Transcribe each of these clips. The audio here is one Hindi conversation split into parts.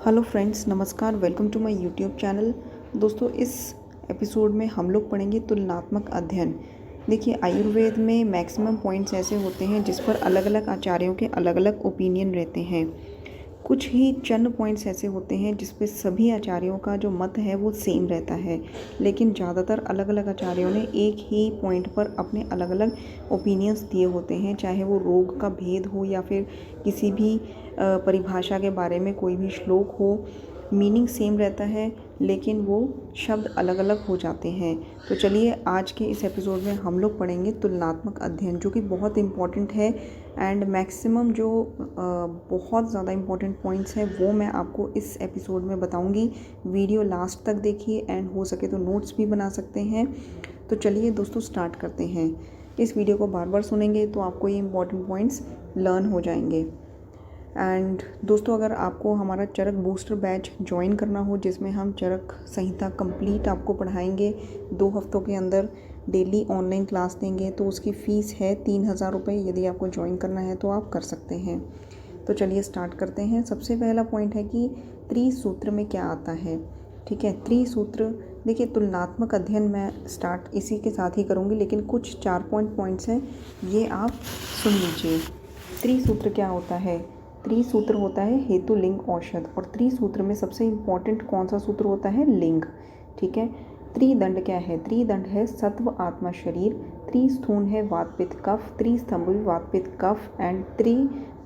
हेलो फ्रेंड्स, नमस्कार। Welcome to my YouTube channel. दोस्तों, इस एपिसोड में हम लोग पढ़ेंगे तुलनात्मक अध्ययन। देखिए, आयुर्वेद में मैक्सिमम पॉइंट्स ऐसे होते हैं जिस पर अलग अलग आचार्यों के अलग अलग ओपिनियन रहते हैं। कुछ ही चंद पॉइंट्स ऐसे होते हैं जिस पे सभी आचार्यों का जो मत है वो सेम रहता है, लेकिन ज़्यादातर अलग अलग आचार्यों ने एक ही पॉइंट पर अपने अलग अलग ओपिनियंस दिए होते हैं, चाहे वो रोग का भेद हो या फिर किसी भी परिभाषा के बारे में कोई भी श्लोक हो। मीनिंग सेम रहता है लेकिन वो शब्द अलग अलग हो जाते हैं। तो चलिए, आज के इस एपिसोड में हम लोग पढ़ेंगे तुलनात्मक अध्ययन, जो कि बहुत इम्पॉर्टेंट है। एंड मैक्सिमम जो बहुत ज़्यादा इम्पॉर्टेंट पॉइंट्स हैं वो मैं आपको इस एपिसोड में बताऊंगी। वीडियो लास्ट तक देखिए एंड हो सके तो नोट्स भी बना सकते हैं। तो चलिए दोस्तों, स्टार्ट करते हैं। इस वीडियो को बार बार सुनेंगे तो आपको ये इम्पॉर्टेंट पॉइंट्स लर्न हो जाएंगे। एंड दोस्तों, अगर आपको हमारा चरक बूस्टर बैच ज्वाइन करना हो, जिसमें हम चरक संहिता कंप्लीट आपको पढ़ाएंगे 2 हफ्तों के अंदर, डेली ऑनलाइन क्लास देंगे, तो उसकी फ़ीस है 3000 रुपये। यदि आपको ज्वाइन करना है तो आप कर सकते हैं। तो चलिए स्टार्ट करते हैं। सबसे पहला पॉइंट है कि त्रिसूत्र में क्या आता है। ठीक है, त्रिसूत्र। देखिए, तुलनात्मक अध्ययन मैं स्टार्ट इसी के साथ ही करूँगी, लेकिन कुछ 4 पॉइंट्स हैं, ये आप सुन लीजिए। त्रिसूत्र क्या होता है? त्रिसूत्र होता है हेतु, लिंग, औषध। और त्रिसूत्र में सबसे इम्पॉर्टेंट कौन सा सूत्र होता है? लिंग। ठीक है। त्रिदंड क्या है? त्रिदंड है सत्व, आत्मा, शरीर। त्रिस्थून है वात, पित्त, कफ। त्रिस्तंभ भी वात, पित्त, कफ। एंड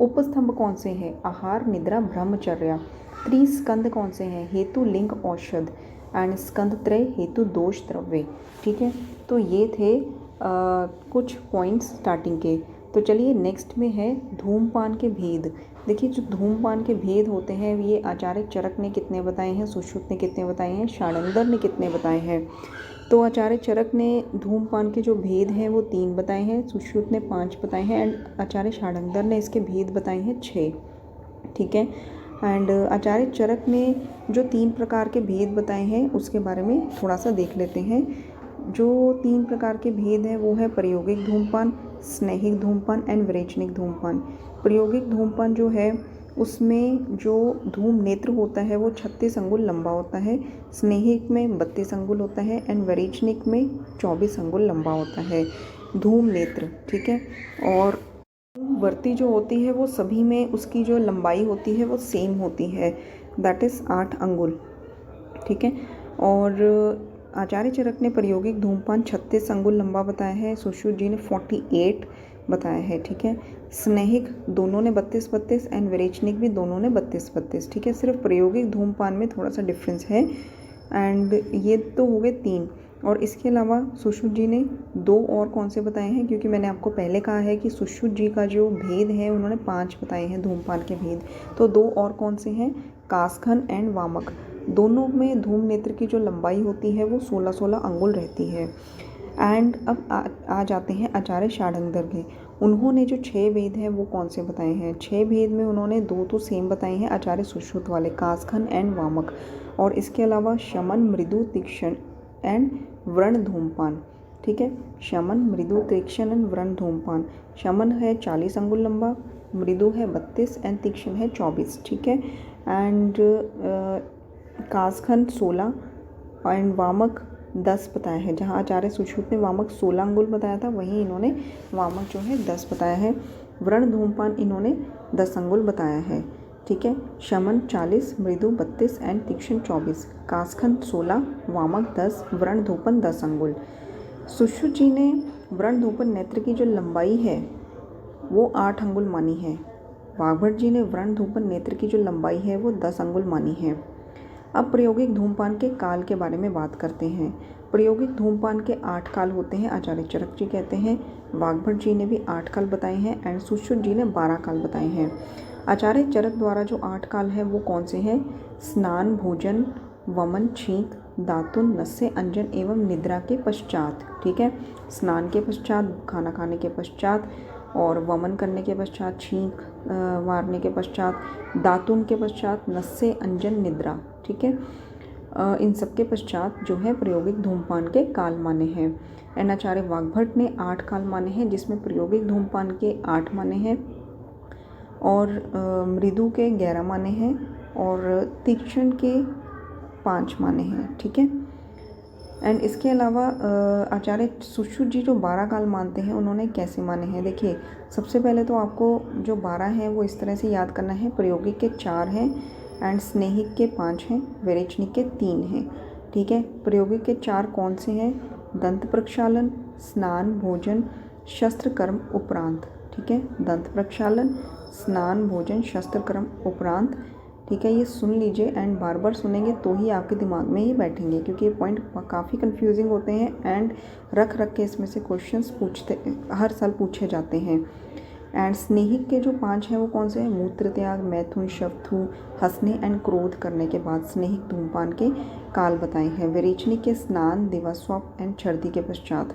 उपस्तंभ कौन से हैं? आहार, निद्रा, ब्रह्मचर्या। त्रिस्कंद कौन से हैं? हेतु, लिंग, औषध। एंड स्कंद त्रय हेतु, दोष, द्रव्य। ठीक है, तो ये थे कुछ पॉइंट्स स्टार्टिंग के। तो चलिए, नेक्स्ट में है धूमपान के भेद। देखिए, जो धूमपान के भेद होते हैं ये आचार्य चरक ने कितने बताए हैं, सुश्रुत ने कितने बताए हैं, षडांगर ने कितने बताए हैं। तो आचार्य चरक ने धूमपान के जो भेद हैं वो 3 बताए हैं, सुश्रुत ने 5 बताए हैं, एंड आचार्य षडांगर ने इसके भेद बताए हैं 6। ठीक है। एंड आचार्य चरक ने जो 3 प्रकार के भेद बताए हैं उसके बारे में थोड़ा सा देख लेते हैं। जो 3 प्रकार के भेद हैं वो है प्रायोगिक धूमपान, स्नेहिक धूमपान एंड विरेचनिक धूमपान। प्रायोगिक धूमपान जो है उसमें जो धूम नेत्र होता है वो 36 अंगुल लंबा होता है, स्नेहिक में 32 अंगुल होता है, एंड विरेचनिक में 24 अंगुल लंबा होता है धूम नेत्र। ठीक है। और वर्ती जो होती है वो सभी में उसकी जो लंबाई होती है वो सेम होती है, दैट इज़ 8 अंगुल। ठीक है। और आचार्य चरक ने प्रायोगिक धूमपान 36 अंगुल लंबा बताया है, सुश्रुत जी ने 48 बताया है। ठीक है। स्नेहिक दोनों ने 32-32 एंड विरेचनिक भी दोनों ने 32-32। ठीक है, सिर्फ प्रायोगिक धूमपान में थोड़ा सा डिफरेंस है। एंड ये तो हो गए 3। और इसके अलावा सुश्रुत जी ने 2 और कौन से बताए हैं, क्योंकि मैंने आपको पहले कहा है कि सुश्रुत जी का जो भेद है उन्होंने 5 बताए हैं धूमपान के भेद। तो 2 और कौन से हैं? कासखन एंड वामक। दोनों में धूम नेत्र की जो लंबाई होती है वो 16-16 अंगुल रहती है। एंड अब आ जाते हैं आचार्य षडांगर के। उन्होंने जो 6 भेद हैं वो कौन से बताए हैं? 6 भेद में उन्होंने 2 तो सेम बताए हैं, आचार्य सुश्रुत वाले, कासखन एंड वामक। और इसके अलावा शमन, मृदु, तीक्ष्ण एंड व्रण धूमपान। ठीक है, शमन, मृदु, तीक्ष्ण एंड व्रण धूमपान। शमन है 40 अंगुल लंबा, मृदु है 32 एंड तीक्ष्ण है 24। ठीक है। एंड कासखंड 16 एंड वामक 10 बताया है। जहाँ आचार्य सुश्रुत ने वामक 16 अंगुल बताया था, वहीं इन्होंने वामक जो है 10 बताया है। व्रण धूमपान इन्होंने 10 अंगुल बताया है। ठीक है। शमन 40, मृदु 32 एंड तीक्ष्ण 24। कासखंड 16, वामक 10, व्रण धूपन 10 अंगुल। सुश्रुत जी ने व्रण धूपन नेत्र की जो लंबाई है वो 8 अंगुल मानी है। वाग्भट जी ने व्रण धूपन नेत्र की जो लंबाई है वो 10 अंगुल मानी है। अब प्रायोगिक धूमपान के काल के बारे में बात करते हैं। प्रायोगिक धूमपान के 8 काल होते हैं, आचार्य चरक जी कहते हैं। वाग्भट जी ने भी 8 काल बताए हैं एंड सुश्रुत जी ने 12 काल बताए हैं। आचार्य चरक द्वारा जो 8 काल हैं वो कौन से हैं? स्नान, भोजन, वमन, छींक, दातुन, नस्य, अंजन एवं निद्रा के पश्चात। ठीक है, स्नान के पश्चात, खाना खाने के पश्चात, और वमन करने के पश्चात, छींक मारने के पश्चात, दातुन के पश्चात, नस्य, अंजन, निद्रा। ठीक है, इन सब के पश्चात जो है प्रायोगिक धूमपान के काल माने हैं। एंड आचार्य वाग्भट ने 8 काल माने हैं, जिसमें प्रायोगिक धूमपान के 8 माने हैं और मृदु के 11 माने हैं और तीक्ष्ण के 5 माने हैं, ठीक है। एंड इसके अलावा आचार्य सुश्रुत जी जो 12 काल मानते हैं उन्होंने कैसे माने हैं। देखिए, सबसे पहले तो आपको जो 12 हैं वो इस तरह से याद करना है। प्रायोगिक के 4 हैं एंड स्नेहिक के 5 हैं, विरेचनिक के 3 हैं, ठीक है। प्रायोगिक के 4 कौन से हैं? दंत प्रक्षालन, स्नान, भोजन, शस्त्र कर्म उपरांत, ठीक है। दंत प्रक्षालन, स्नान, भोजन, शस्त्र कर्म उपरांत, ठीक है। ये सुन लीजिए एंड बार बार सुनेंगे तो ही आपके दिमाग में ये बैठेंगे, क्योंकि ये पॉइंट काफ़ी कंफ्यूजिंग होते हैं एंड रख रख के इसमें से क्वेश्चंस हर साल पूछे जाते हैं। एंड स्नेहिक के जो 5 हैं वो कौन से हैं? मूत्र त्याग, मैथुन, शवथु, हंसने एंड क्रोध करने के बाद स्नेहिक धूमपान के काल बताए हैं। विरेचनी के स्नान, दिवास्वप एंड छर्दी के पश्चात,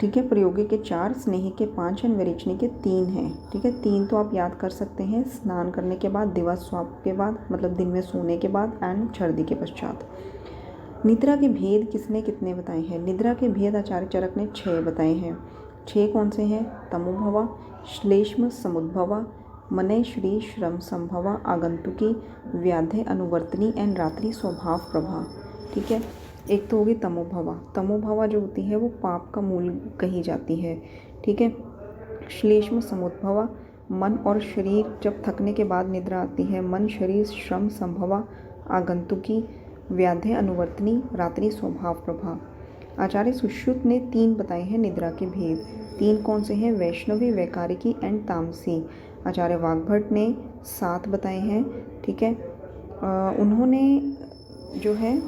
ठीक है। प्रायोगिक के 4, स्नेहिक के 5 एंड विरेचनी के 3 हैं, ठीक है। 3 तो आप याद कर सकते हैं, स्नान करने के बाद, दिवास्वप के बाद मतलब दिन में सोने के बाद एंड छर्दी के पश्चात। निद्रा के भेद किसने कितने बताए हैं? निद्रा के भेद आचार्य चरक ने 6 बताए हैं। 6 कौन से हैं? तमोभवा, श्लेष्म समुद्भवा, मने श्री श्रम संभवा, आगंतुकी, व्याधे अनुवर्तनी एंड रात्रि स्वभाव प्रभा, ठीक है। एक तो होगी तमोभवा। तमोभवा जो होती है वो पाप का मूल कही जाती है, ठीक है। श्लेष्म समुद्भवा, मन और शरीर जब थकने के बाद निद्रा आती है। मन, शरीर, श्रम संभवा, आगंतुकी, व्याधे अनुवर्तनी, रात्रि स्वभाव प्रभा। आचार्य सुश्रुत ने 3 बताए हैं निद्रा के भेद। 3 कौन से हैं? वैष्णवी, वैकारिकी एंड तामसी। आचार्य वाग्भट ने 7 बताए हैं, ठीक है। उन्होंने जो है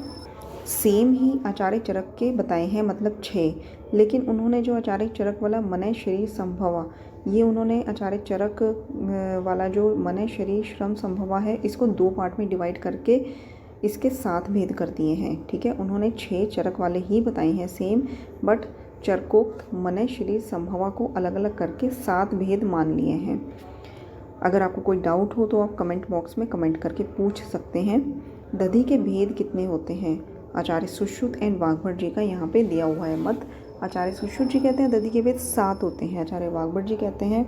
सेम ही आचार्य चरक के बताए हैं, मतलब 6, लेकिन उन्होंने जो आचार्य चरक वाला मने शरीर संभवा, ये उन्होंने आचार्य चरक वाला जो मने शरीर श्रम संभवा है इसको 2 पार्ट में डिवाइड करके इसके 7 भेद कर दिए हैं, ठीक है। उन्होंने 6 चरक वाले ही बताए हैं सेम, बट चरकोक्त मने शरीर संभवा को अलग अलग करके 7 भेद मान लिए हैं। अगर आपको कोई डाउट हो तो आप कमेंट बॉक्स में कमेंट करके पूछ सकते हैं। दधि के भेद कितने होते हैं? आचार्य सुश्रुत एंड वाग्भट जी का यहाँ पे दिया हुआ है मत। आचार्य सुश्रुत जी कहते हैं दधि के भेद 7 होते हैं। आचार्य वाग्भट जी कहते हैं,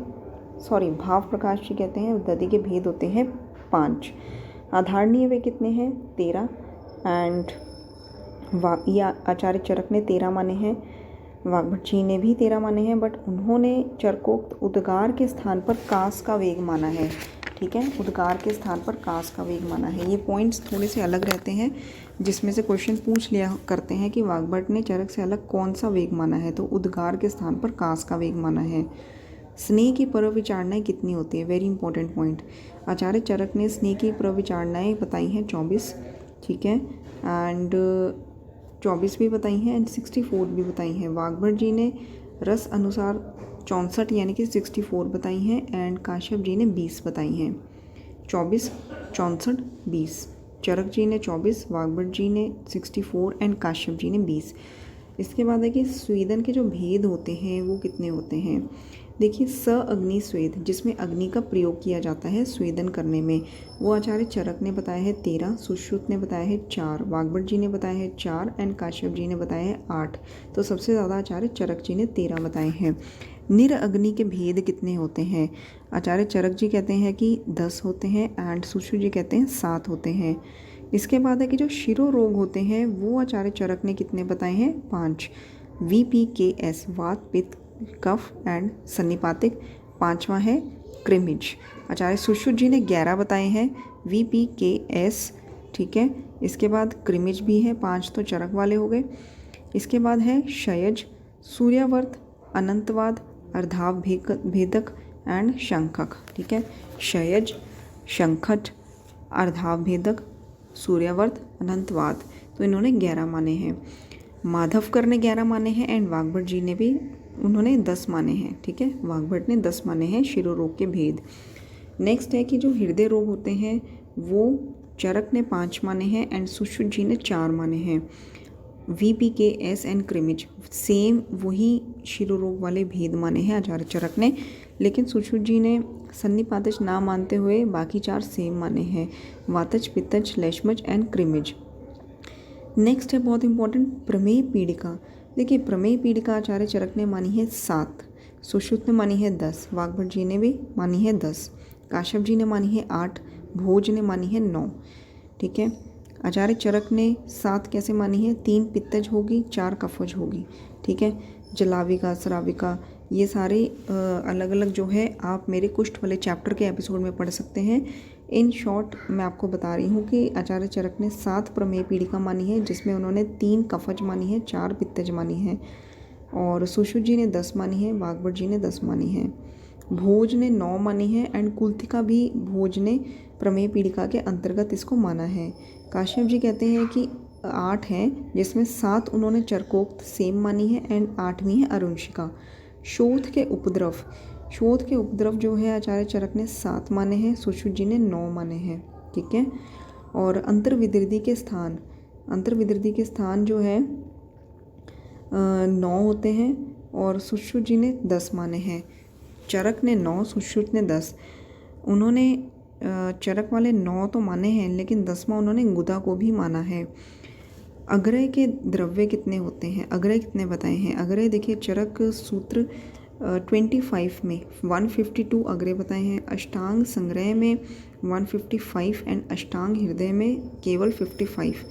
भाव प्रकाश जी कहते हैं दधि के भेद होते हैं 5। आधारणीय वे कितने हैं? 13 एंड आचार्य चरक ने 13 माने हैं, वाग्भट जी ने भी 13 माने हैं, बट उन्होंने चरकोक्त उद्गार के स्थान पर कास का वेग माना है, ठीक है। उद्गार के स्थान पर कास का वेग माना है। ये पॉइंट्स थोड़े से अलग रहते हैं, जिसमें से क्वेश्चन पूछ लिया करते हैं कि वाग्भट ने चरक से अलग कौन सा वेग माना है, तो उद्गार के स्थान पर कास का वेग माना है। स्नेह की पर्व विचारणाएँ कितनी होती है? Very important point. Acharya Charak ने स्नेह की पर्व विचारणाएँ बताई हैं 24, ठीक है, एंड 24 भी बताई हैं एंड 64 भी बताई हैं। वाग्भट जी ने रस अनुसार 64 यानी कि 64 बताई हैं एंड काश्यप जी ने 20 बताई हैं। 24, 64, 20। चरक जी ने 24, वाग्भट जी ने 64 एंड काश्यप जी ने 20। इसके बाद है कि स्वेदन के जो भेद होते हैं वो कितने होते हैं? देखिए, स अग्नि स्वेद, जिसमें अग्नि का प्रयोग किया जाता है स्वेदन करने में, वो आचार्य चरक ने बताया है 13, सुश्रुत ने बताया है 4, वाग्भट जी ने बताया है 4 एंड काश्यप जी ने बताया है 8। तो सबसे ज़्यादा आचार्य चरक जी ने 13 बताए हैं। निर अग्नि के भेद कितने होते हैं? आचार्य चरक जी कहते हैं कि 10 होते हैं एंड सुश्रुत जी कहते हैं 7 होते हैं। इसके बाद है कि जो शिरो रोग होते हैं वो आचार्य चरक ने कितने बताए हैं? 5। VPKS, वात, पित्त, कफ एंड सन्निपातिक। 5वां है क्रिमिज। आचार्य सुश्रुत जी ने 11 बताए हैं VPKS, ठीक है। इसके बाद क्रिमिज भी है, 5 तो चरक वाले हो गए। इसके बाद है क्षयज, सूर्यावर्त, अनंतवाद, अर्धाव भेदक एंड शंखक, ठीक है। क्षयज, शंखट, अर्धाव भेदक, सूर्यावर्त, अनंतवाद, तो इन्होंने 11 माने हैं। माधवकर ने 11 माने हैं एंड वाग्भट जी ने भी उन्होंने 10 माने हैं, ठीक है। वाग्भट ने 10 माने हैं शिरो रोग के भेद। नेक्स्ट है कि जो हृदय रोग होते हैं वो चरक ने 5 माने हैं एंड सुश्रुत जी ने 4 माने हैं। VPKS एंड क्रिमिज सेम वही शिरो रोग वाले भेद माने हैं आचार्य चरक ने, लेकिन सुश्रुत जी ने सन्निपातज ना मानते हुए बाकी 4 सेम माने हैं, वातज, पित्तज, लेशमज एंड क्रिमिज। नेक्स्ट है बहुत इंपॉर्टेंट, प्रमेय पीड़िका। देखिए, प्रमेय पीड़िका आचार्य चरक ने मानी है 7, सुश्रुत ने मानी है 10, वाग्भट जी ने भी मानी है 10, काश्यप जी ने मानी है 8, भोज ने मानी है 9। ठीक है, आचार्य चरक ने 7 कैसे मानी है, 3 पित्तज होगी, 4 कफज होगी। ठीक है, जलाविका, स्राविका, ये सारे अलग अलग जो है आप मेरे कुष्ठ वाले चैप्टर के एपिसोड में पढ़ सकते हैं। इन शॉर्ट मैं आपको बता रही हूँ कि आचार्य चरक ने 7 प्रमेय पीड़िका मानी है, जिसमें उन्होंने 3 कफज मानी है, 4 पित्तज मानी है, और सुश्रुत जी ने 10 मानी है, वाग्भट जी ने 10 मानी है, भोज ने 9 मानी है, एंड कुलतिका भी भोज ने प्रमेय पीड़िका के अंतर्गत इसको माना है। काश्यप जी कहते हैं कि 8 हैं, जिसमें 7 उन्होंने चरकोक्त सेम मानी है, एंड 8वीं है अरुंशिका। शोथ के उपद्रव जो है आचार्य चरक ने 7 माने हैं, सुश्रुत जी ने 9 माने हैं। ठीक है, और अंतर्विदृति के स्थान जो है 9 होते हैं, और सुश्रुत जी ने 10 माने हैं। चरक ने 9, सुश्रुत ने 10। उन्होंने चरक वाले 9 तो माने हैं, लेकिन 10वां उन्होंने गुदा को भी माना है। अग्रय के द्रव्य कितने होते हैं, अग्रय कितने बताए हैं? अग्रय देखिए, चरक सूत्र 25 में 152 अग्रय बताए हैं, अष्टांग संग्रह में 155 एंड अष्टांग हृदय में केवल 55।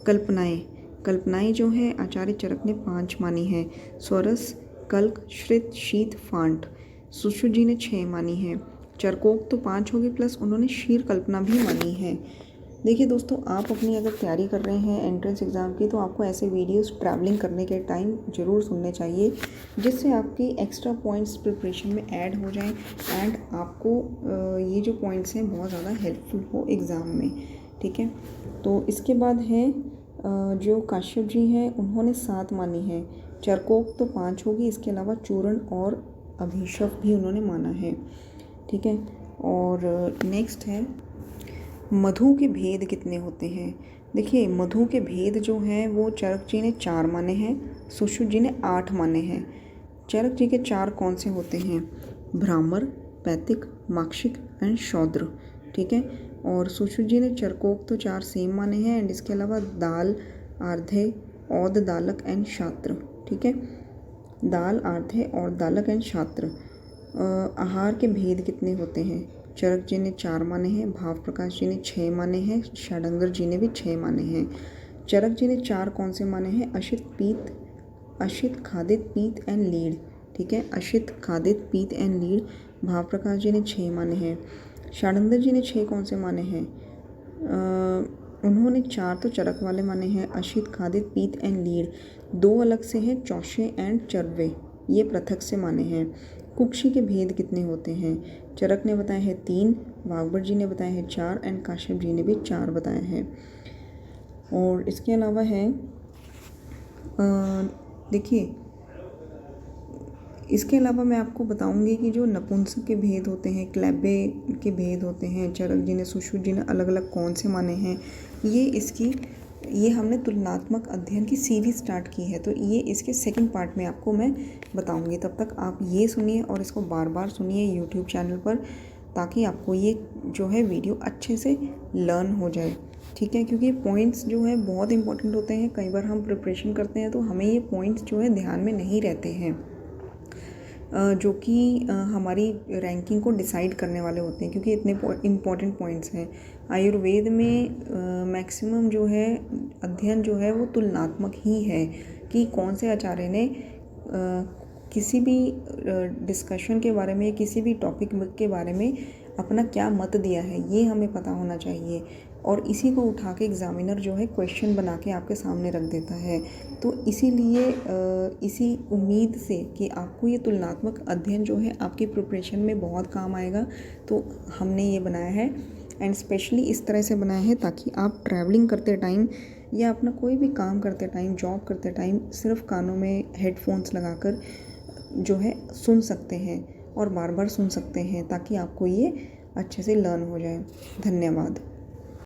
कल्पनाएं जो है आचार्य चरक ने 5 मानी है, स्वरस, कल्क, श्रित, शीत, फांट। सुश्रुत जी ने 6 मानी है। चरकोक्त तो 5 होगी, प्लस उन्होंने शीर कल्पना भी मानी है। देखिए दोस्तों, आप अपनी अगर तैयारी कर रहे हैं एंट्रेंस एग्ज़ाम की, तो आपको ऐसे वीडियोस ट्रैवलिंग करने के टाइम ज़रूर सुनने चाहिए, जिससे आपकी एक्स्ट्रा पॉइंट्स प्रिपरेशन में ऐड हो जाएं, एंड आपको ये जो पॉइंट्स हैं बहुत ज़्यादा हेल्पफुल हो एग्ज़ाम में। ठीक है, तो इसके बाद है जो काश्यप जी हैं, उन्होंने 7 मानी है। चरकोक्त तो 5 होगी, इसके अलावा चूर्ण और अभिशप भी उन्होंने माना है। ठीक है, और नेक्स्ट है मधु के भेद कितने होते हैं। देखिए, मधु के भेद जो हैं वो चरक जी ने 4 माने हैं, सुश्रुत जी ने 8 माने हैं। चरक जी के 4 कौन से होते हैं? भ्रामर, पैतिक, माक्षिक एंड शौद्र। ठीक है, और सुश्रुत जी ने चरकोक्त तो 4 सेम माने हैं, एंड इसके अलावा दाल, आर्धे, औद, दालक एंड शात्र। ठीक है, दाल, आर्धे और दालक एंड शात्र। आहार के भेद कितने होते हैं? चरक जी ने 4 माने हैं, भाव प्रकाश जी ने 6 माने हैं, षडंगर जी ने भी 6 माने हैं। चरक जी ने 4 कौन से माने हैं? अशित, खादित, पीत एंड लीड। ठीक है, अशित, खादित, पीत एंड लीड। भाव प्रकाश जी ने 6 माने हैं। षडंगर जी ने 6 कौन से माने हैं? उन्होंने 4 तो चरक वाले माने हैं, अशित, खादित, पीत एंड लीड। 2 अलग से हैं, चौशे एंड चरवे, ये पृथक से माने हैं। कुक्षी के भेद कितने होते हैं? चरक ने बताया है 3, वाग्भट जी ने बताया है 4, एंड काश्यप जी ने भी 4 बताया है। और इसके अलावा है देखिए, इसके अलावा मैं आपको बताऊंगी कि जो नपुंसक के भेद होते हैं, क्लैबे के भेद होते हैं, चरक जी ने, सुश्रुत जी ने अलग अलग कौन से माने हैं, ये हमने तुलनात्मक अध्ययन की सीरीज स्टार्ट की है, तो ये इसके सेकंड पार्ट में आपको मैं बताऊंगी। तब तक आप ये सुनिए और इसको बार बार सुनिए यूट्यूब चैनल पर, ताकि आपको ये जो है वीडियो अच्छे से लर्न हो जाए। ठीक है, क्योंकि पॉइंट्स जो है बहुत इंपॉर्टेंट होते हैं। कई बार हम प्रिपरेशन करते हैं तो हमें ये पॉइंट्स जो है ध्यान में नहीं रहते हैं, जो कि हमारी रैंकिंग को डिसाइड करने वाले होते हैं, क्योंकि इतने इम्पॉर्टेंट पॉइंट्स हैं। आयुर्वेद में मैक्सिमम जो है अध्ययन जो है वो तुलनात्मक ही है, कि कौन से आचार्य ने किसी भी डिस्कशन के बारे में, किसी भी टॉपिक के बारे में अपना क्या मत दिया है, ये हमें पता होना चाहिए। और इसी को उठा के एग्ज़ामिनर जो है क्वेश्चन बना के आपके सामने रख देता है। तो इसीलिए इसी उम्मीद से कि आपको ये तुलनात्मक अध्ययन जो है आपकी प्रिपरेशन में बहुत काम आएगा, तो हमने ये बनाया है, एंड स्पेशली इस तरह से बनाया है ताकि आप ट्रैवलिंग करते टाइम या अपना कोई भी काम करते टाइम, जॉब करते टाइम सिर्फ कानों में हेडफोन्स लगाकर जो है सुन सकते हैं और बार बार सुन सकते हैं, ताकि आपको ये अच्छे से लर्न हो जाए। धन्यवाद।